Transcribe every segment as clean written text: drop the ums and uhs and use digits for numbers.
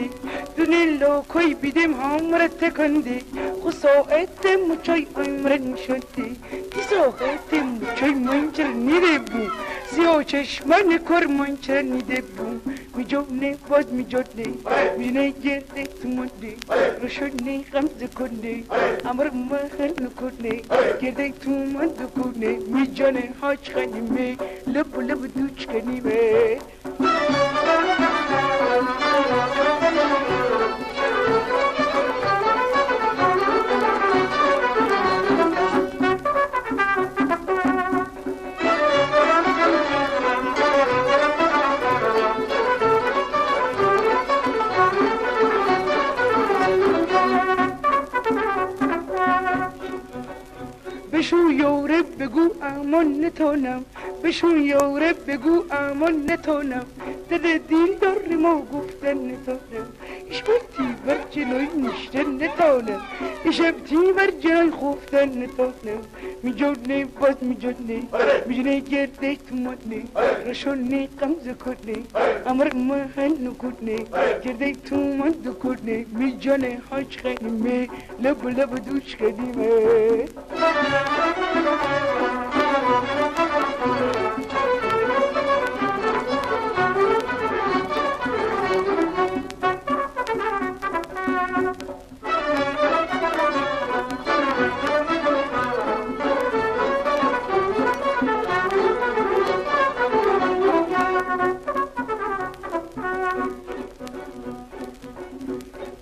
تکندی دونیلو کوی بیدیم همرا تکندی خساعتم چای عمرن شدی دیساعتم چای منچر نیده بو سیاه چشمان کر منچر نیده بو می جونه باد می جونه می نه گرده تمونده رشونه غمز کنده امر مخل نکنه گرده تومند کنه می جانه هاچ خنیمه لب لب دوچ کنیمه بشون یوره بگو امان نتونم بشون یوره بگو امان نتونم دل دیل داری ما گفتن نتونم ایش بایتی بر جنوی نشتن نتونم ایشم تی بر جنوی خوفتن نتونم می جونه باز می جونه می جونه گرده تمونه رشونه قمز کنه امر محن نکنه گرده تومند کنه می جانه هاش خنیمه لب لب دوش خنیمه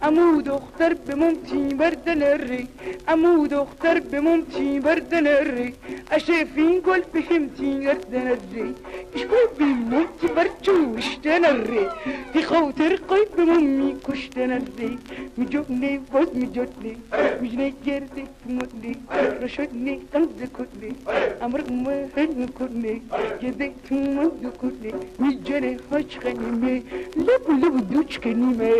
امو دختر بمومتی بردن الري امو دختر بمومتی بردن الري اشافين قول بهمتي بردن الري ايش بمومتي برجوشتن الري في خاطر قلب بمومي كشتن الري مجوني باز مجوني مجني جردي تموني رشدني قمز كني امر مهن كني جدي تمند كني مجني هاش خنيمي لب لب دوش كنيمي